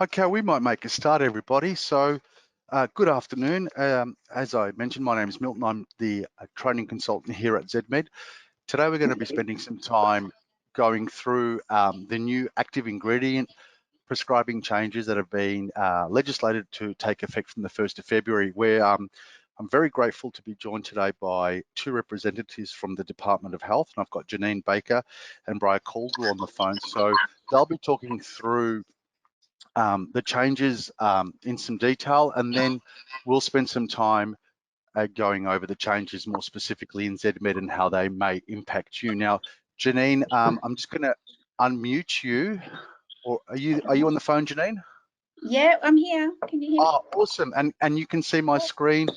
Okay, we might make a start, everybody. So, good afternoon. As I mentioned, my name is Milton. I'm the training consultant here at Zedmed. Today, we're going to be spending some time going through the new active ingredient prescribing changes that have been legislated to take effect from the 1st of February, where I'm very grateful to be joined today by two representatives from the Department of Health. And I've got Janine Baker and Brian Caldwell on the phone. So they'll be talking through the changes in some detail, and then we'll spend some time going over the changes more specifically in Zedmed and how they may impact you. Now, Janine, I'm just going to unmute you. Or are you on the phone, Janine? Yeah, I'm here. Can you hear me? Oh, awesome. And you can see my screen?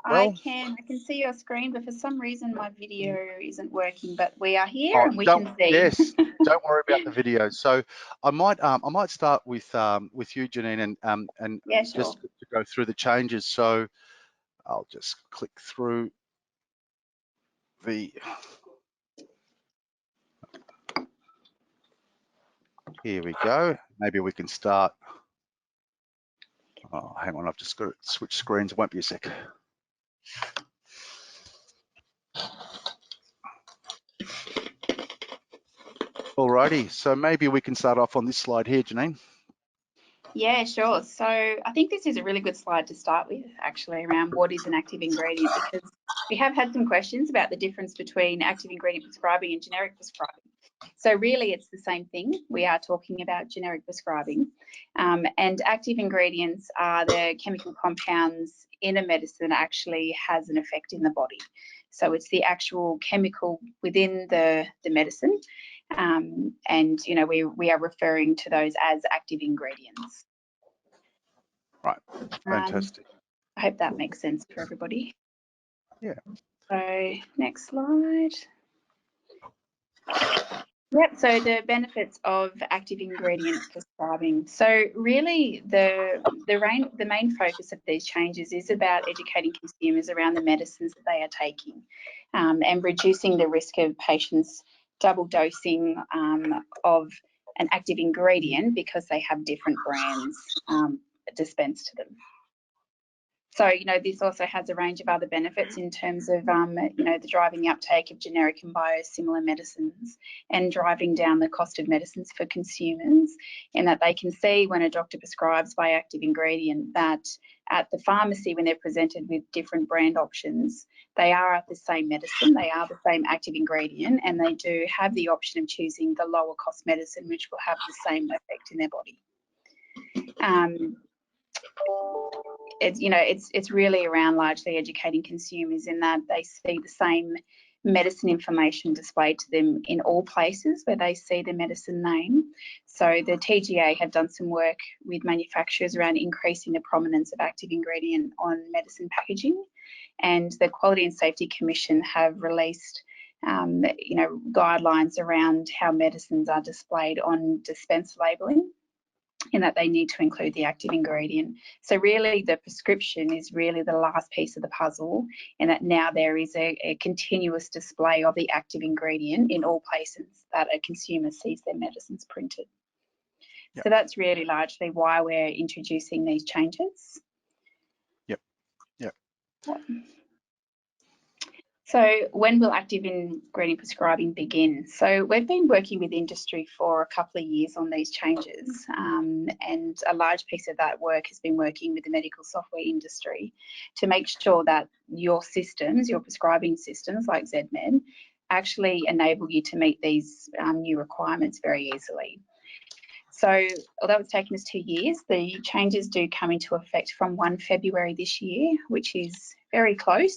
Well, I can see your screen, but for some reason my video isn't working. But we are here and we can see. Yes, don't worry about the video. So I might start with you, Janine, and yeah, sure. just to go through the changes. So I'll just click through the. Here we go. Maybe we can start. Oh, hang on, I've just got to switch screens. It won't be a sec. Alrighty, so maybe we can start off on this slide here, Janine. Yeah, sure. So I think this is a really good slide to start with, actually, around what is an active ingredient, because we have had some questions about the difference between active ingredient prescribing and generic prescribing. So really, it's the same thing. We are talking about generic prescribing, and active ingredients are the chemical compounds in a medicine that actually has an effect in the body. So it's the actual chemical within the medicine, and you know we are referring to those as active ingredients. Right, fantastic. I hope that makes sense for everybody. Yeah. So next slide. Yep, so the benefits of active ingredient prescribing. So really the main focus of these changes is about educating consumers around the medicines that they are taking, and reducing the risk of patients double dosing of an active ingredient because they have different brands dispensed to them. So, you know, this also has a range of other benefits in terms of, you know, the driving the uptake of generic and biosimilar medicines and driving down the cost of medicines for consumers, in that they can see when a doctor prescribes by active ingredient that at the pharmacy, when they're presented with different brand options, they are the same medicine, they are the same active ingredient, and they do have the option of choosing the lower cost medicine, which will have the same effect in their body. It's really around largely educating consumers in that they see the same medicine information displayed to them in all places where they see the medicine name. So the TGA have done some work with manufacturers around increasing the prominence of active ingredient on medicine packaging, and the Quality and Safety Commission have released guidelines around how medicines are displayed on dispense labelling, in that they need to include the active ingredient. So really the prescription is really the last piece of the puzzle, in that now there is a continuous display of the active ingredient in all places that a consumer sees their medicines printed. Yep. So that's really largely why we're introducing these changes. Yep. So when will active ingredient prescribing begin? So we've been working with industry for a couple of years on these changes, and a large piece of that work has been working with the medical software industry to make sure that your systems, your prescribing systems like Zedmed, actually enable you to meet these new requirements very easily. So although it's taken us 2 years, the changes do come into effect from 1 February this year, which is very close.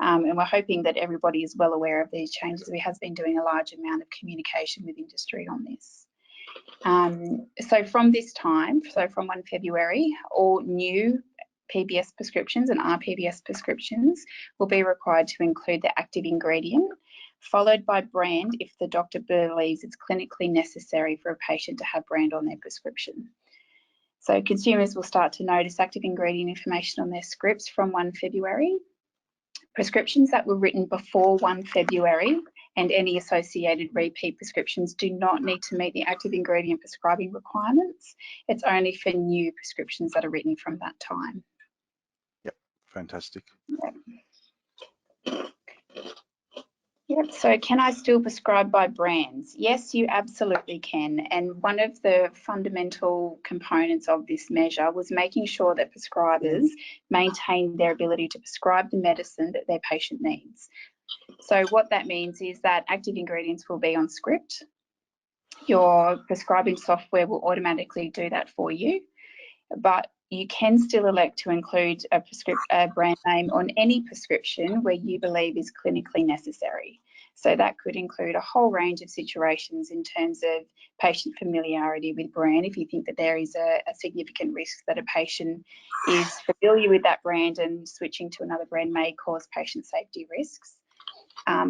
And we're hoping that everybody is well aware of these changes. We have been doing a large amount of communication with industry on this. So from this time, so from 1 February, all new PBS prescriptions and RPBS prescriptions will be required to include the active ingredient, followed by brand if the doctor believes it's clinically necessary for a patient to have brand on their prescription. So consumers will start to notice active ingredient information on their scripts from 1 February. Prescriptions that were written before 1 February and any associated repeat prescriptions do not need to meet the active ingredient prescribing requirements. It's only for new prescriptions that are written from that time. Yep, fantastic. Yep, so can I still prescribe by brands? Yes, you absolutely can. And one of the fundamental components of this measure was making sure that prescribers maintain their ability to prescribe the medicine that their patient needs. So what that means is that active ingredients will be on script. Your prescribing software will automatically do that for you, but you can still elect to include a brand name on any prescription where you believe is clinically necessary. So that could include a whole range of situations in terms of patient familiarity with brand. If you think that there is a significant risk that a patient is familiar with that brand and switching to another brand may cause patient safety risks.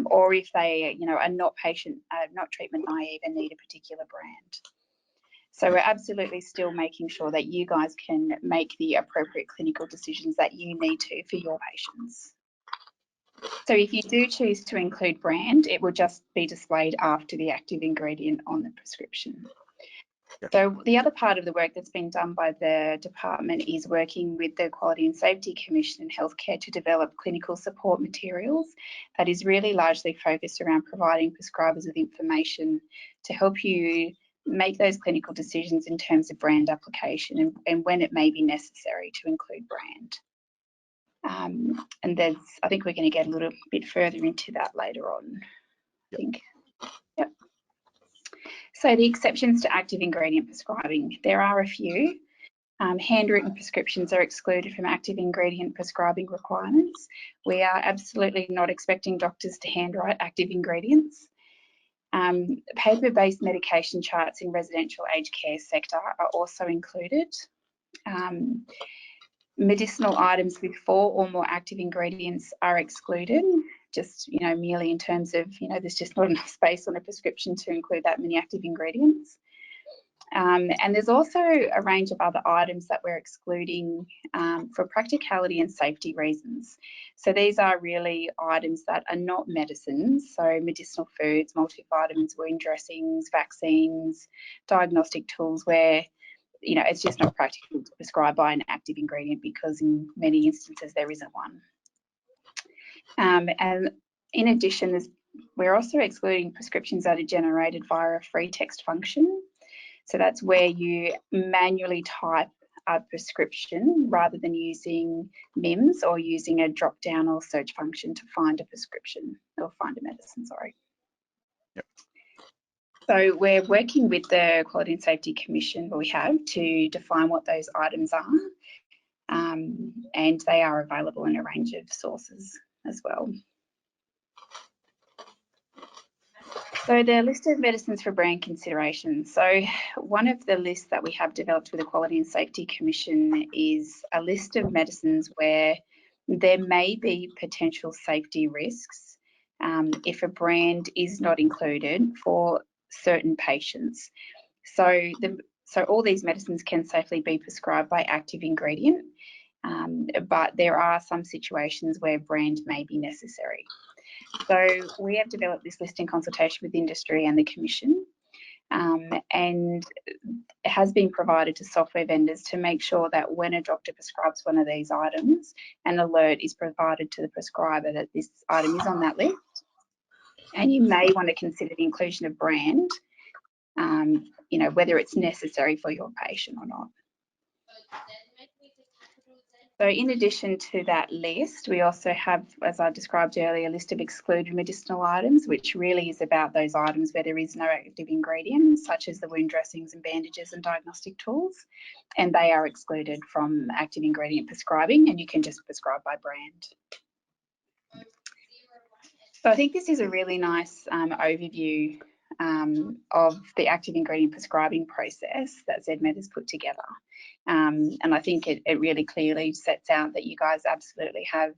Or if they, are not treatment naive and need a particular brand. So we're absolutely still making sure that you guys can make the appropriate clinical decisions that you need to for your patients. So if you do choose to include brand, it will just be displayed after the active ingredient on the prescription. Yep. So the other part of the work that's been done by the department is working with the Quality and Safety Commission in Healthcare to develop clinical support materials that is really largely focused around providing prescribers with information to help you make those clinical decisions in terms of brand application and when it may be necessary to include brand. And I think we're going to get a little bit further into that later on, I think. Yep. So the exceptions to active ingredient prescribing, there are a few. Handwritten prescriptions are excluded from active ingredient prescribing requirements. We are absolutely not expecting doctors to handwrite active ingredients. Paper-based medication charts in residential aged care sector are also included. Medicinal items with 4 or more active ingredients are excluded, just, merely in terms of, there's just not enough space on a prescription to include that many active ingredients. And there's also a range of other items that we're excluding for practicality and safety reasons. So these are really items that are not medicines, so medicinal foods, multivitamins, wound dressings, vaccines, diagnostic tools where, it's just not practical to prescribe by an active ingredient because in many instances there isn't one. And in addition, we're also excluding prescriptions that are generated via a free text function. So that's where you manually type a prescription rather than using MIMS or using a drop down or search function to find a prescription or find a medicine, sorry. Yep. So we're working with the Quality and Safety Commission we have to define what those items are, and they are available in a range of sources as well. So the list of medicines for brand consideration. So one of the lists that we have developed with the Quality and Safety Commission is a list of medicines where there may be potential safety risks if a brand is not included for certain patients. So all these medicines can safely be prescribed by active ingredient, but there are some situations where brand may be necessary. So we have developed this list in consultation with industry and the Commission, and it has been provided to software vendors to make sure that when a doctor prescribes one of these items, an alert is provided to the prescriber that this item is on that list. And you may want to consider the inclusion of brand, whether it's necessary for your patient or not. So in addition to that list, we also have, as I described earlier, a list of excluded medicinal items, which really is about those items where there is no active ingredient, such as the wound dressings and bandages and diagnostic tools, and they are excluded from active ingredient prescribing, and you can just prescribe by brand. So I think this is a really nice overview of the active ingredient prescribing process that Zedmed has put together. And I think it really clearly sets out that you guys absolutely have,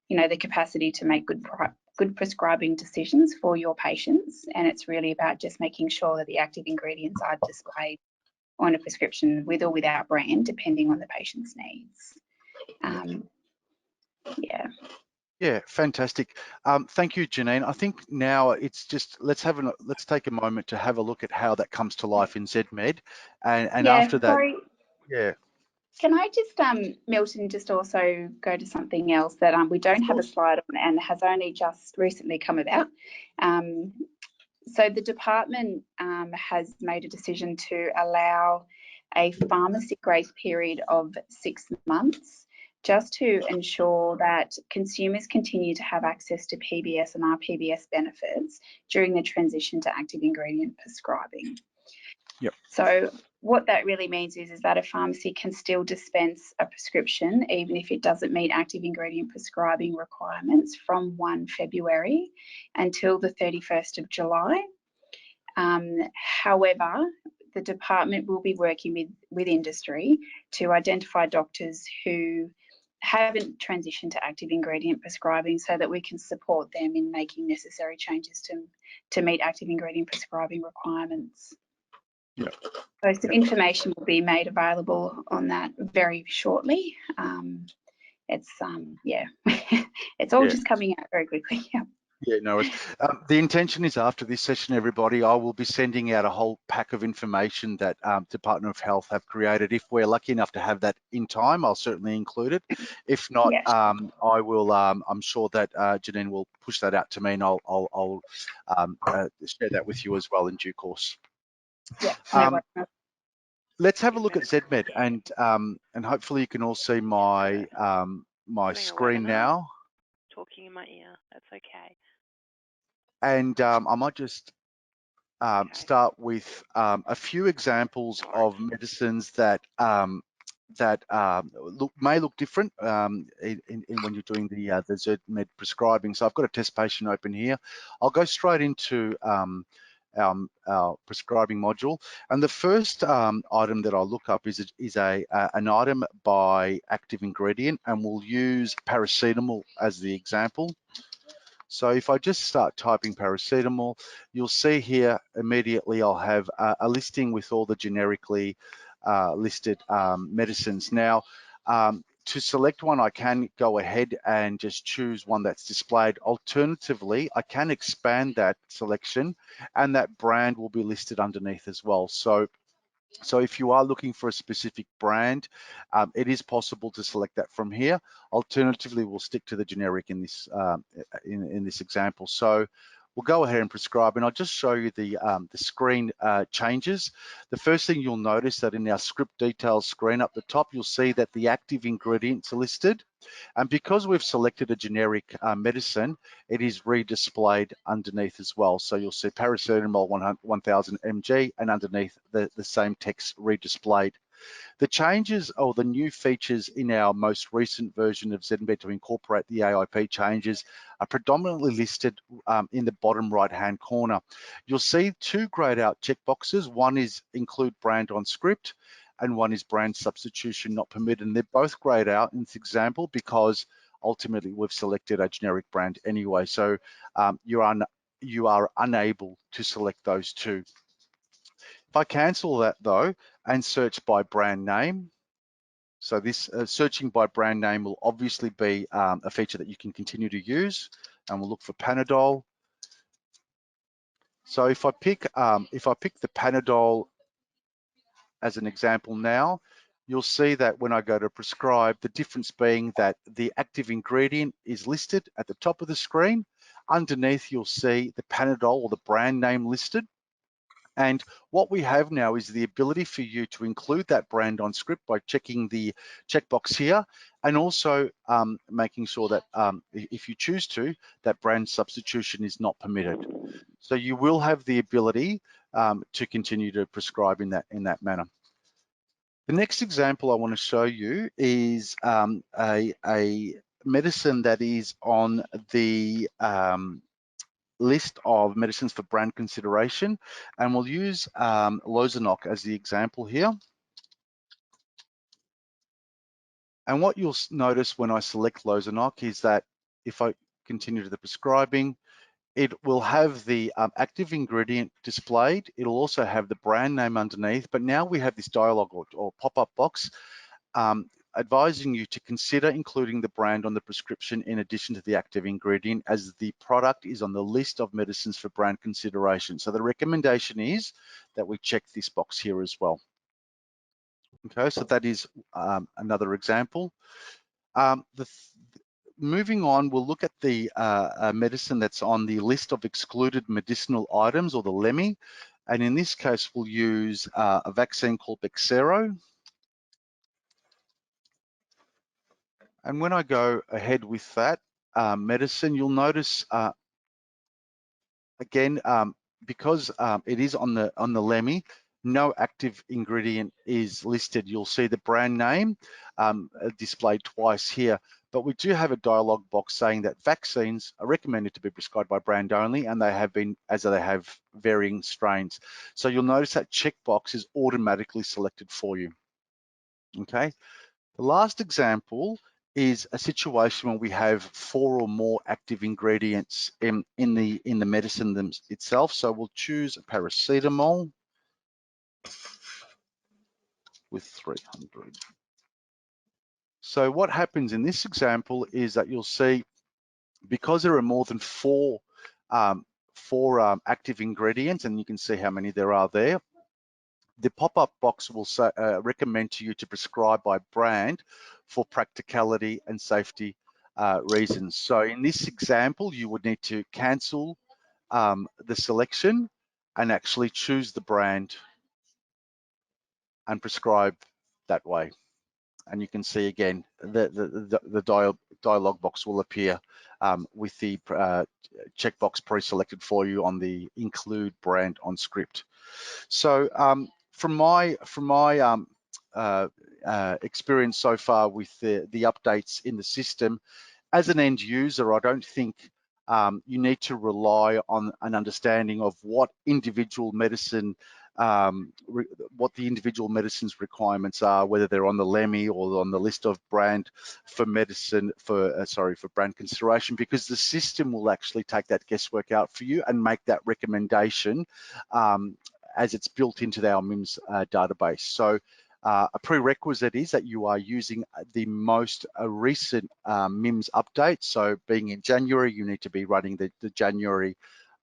the capacity to make good prescribing decisions for your patients. And it's really about just making sure that the active ingredients are displayed on a prescription with or without brand, depending on the patient's needs. Yeah. Yeah, fantastic. Thank you, Janine. I think now it's just let's take a moment to have a look at how that comes to life in ZMED, and Yeah, after that, sorry. yeah, Can I just, Milton, just also go to something else that we of don't have a course. slide on and has only just recently come about. So the department has made a decision to allow a pharmacy grace period of 6 months just to ensure that consumers continue to have access to PBS and RPBS benefits during the transition to active ingredient prescribing. Yep. So what that really means is that a pharmacy can still dispense a prescription even if it doesn't meet active ingredient prescribing requirements from 1 February until the 31st of July. However, the department will be working with industry to identify doctors who haven't transitioned to active ingredient prescribing so that we can support them in making necessary changes to meet active ingredient prescribing requirements. Yeah. So some information will be made available on that very shortly. It's yeah, it's all just coming out very quickly. Yeah. Yeah, no worries. The intention is after this session, everybody, I will be sending out a whole pack of information that Department of Health have created. If we're lucky enough to have that in time, I'll certainly include it. If not, Yeah. I will. I'm sure that Janine will push that out to me, and I'll share that with you as well in due course. Yeah. No worries. Let's have a look at ZMED, and hopefully you can all see my my screen now. Talking in my ear. That's okay. And I might just start with a few examples of medicines that may look different in when you're doing the ZMED prescribing. So I've got a test patient open here. I'll go straight into our prescribing module, and the first item that I'll look up is an item by active ingredient, and we'll use paracetamol as the example. So if I just start typing paracetamol, you'll see here immediately I'll have a listing with all the generically listed medicines. Now, to select one, I can go ahead and just choose one that's displayed. Alternatively, I can expand that selection and that brand will be listed underneath as well. So if you are looking for a specific brand, it is possible to select that from here. Alternatively, we'll stick to the generic in this in this example. So we'll go ahead and prescribe, and I'll just show you the screen changes. The first thing you'll notice that in our script details screen up the top, you'll see that the active ingredients are listed. And because we've selected a generic medicine, it is redisplayed underneath as well. So you'll see paracetamol 1000 mg, and underneath the same text redisplayed. The changes or the new features in our most recent version of ZMED to incorporate the AIP changes are predominantly listed in the bottom right-hand corner. You'll see two grayed out checkboxes. One is include brand on script, and one is brand substitution not permitted. And they're both grayed out in this example because ultimately we've selected a generic brand anyway. So you are unable to select those two. If I cancel that though and search by brand name, so this searching by brand name will obviously be a feature that you can continue to use, and we'll look for Panadol. So if I pick the Panadol as an example now, you'll see that when I go to prescribe, the difference being that the active ingredient is listed at the top of the screen. Underneath, you'll see the Panadol or the brand name listed. And what we have now is the ability for you to include that brand on script by checking the checkbox here, and also making sure that if you choose to, that brand substitution is not permitted. So you will have the ability to continue to prescribe in that manner. The next example I want to show you is a medicine that is on the list of medicines for brand consideration, and we'll use Lozanoc as the example here. And what you'll notice when I select Lozanoc is that if I continue to the prescribing, it will have the active ingredient displayed. It'll also have the brand name underneath, but now we have this dialog or pop-up box advising you to consider including the brand on the prescription in addition to the active ingredient, as the product is on the list of medicines for brand consideration. So the recommendation is that we check this box here as well. Okay, so that is another example. Moving on, we'll look at the medicine that's on the list of excluded medicinal items, or the LEMI. And in this case, we'll use a vaccine called Bexsero. And when I go ahead with that medicine, you'll notice again, because it is on the LEMI, no active ingredient is listed. You'll see the brand name displayed twice here, but we do have a dialog box saying that vaccines are recommended to be prescribed by brand only, and they have been, as they have varying strains. So you'll notice that checkbox is automatically selected for you. Okay. The last example is a situation where we have 4 or more active ingredients in the medicine itself. So we'll choose paracetamol with 300. So what happens in this example is that you'll see, because there are more than 4 active ingredients, and you can see how many there are there, the pop-up box will say, recommend to you to prescribe by brand for practicality and safety reasons. So in this example, you would need to cancel the selection and actually choose the brand and prescribe that way. And you can see again, the dialog box will appear with the checkbox pre-selected for you on the include brand on script. So from my experience so far with the updates in the system, as an end user, I don't think you need to rely on an understanding of what individual medicine, what the individual medicine's requirements are, whether they're on the LEMI or on the list of brand for medicine for brand consideration, because the system will actually take that guesswork out for you and make that recommendation as it's built into our MIMS database. So a prerequisite is that you are using the most recent MIMS update. So being in January, you need to be running the January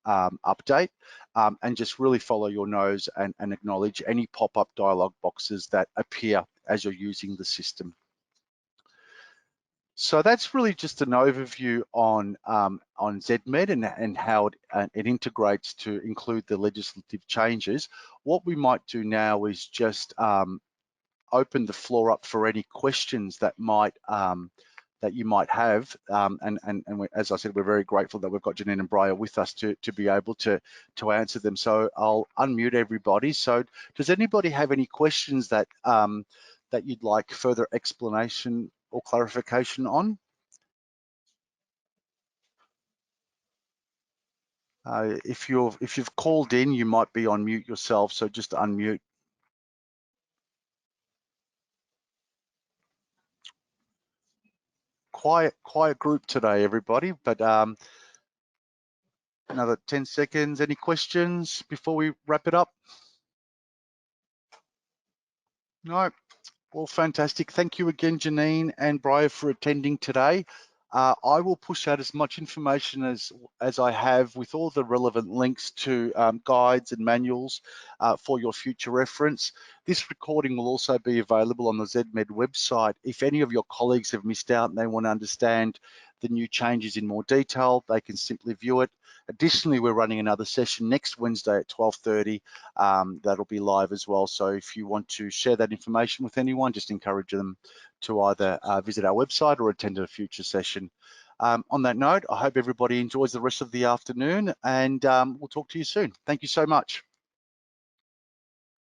update, and just really follow your nose and acknowledge any pop-up dialog boxes that appear as you're using the system. So that's really just an overview on Zedmed and how it integrates to include the legislative changes. What we might do now is just open the floor up for any questions that you might have. As I said, we're very grateful that we've got Janine and Briar with us to be able to answer them. So I'll unmute everybody. So does anybody have any questions that that you'd like further explanation or clarification on? If you've called in, you might be on mute yourself, so just unmute. Quiet group today, everybody, but another 10 seconds. Any questions before we wrap it up? No. Well, fantastic. Thank you again, Janine and Briar, for attending today. I will push out as much information as I have with all the relevant links to guides and manuals for your future reference. This recording will also be available on the Zedmed website. If any of your colleagues have missed out and they want to understand the new changes in more detail, they can simply view it. Additionally, we're running another session next Wednesday at 12:30. That'll be live as well. So if you want to share that information with anyone, just encourage them to either visit our website or attend a future session. On that note, I hope everybody enjoys the rest of the afternoon, and we'll talk to you soon. Thank you so much.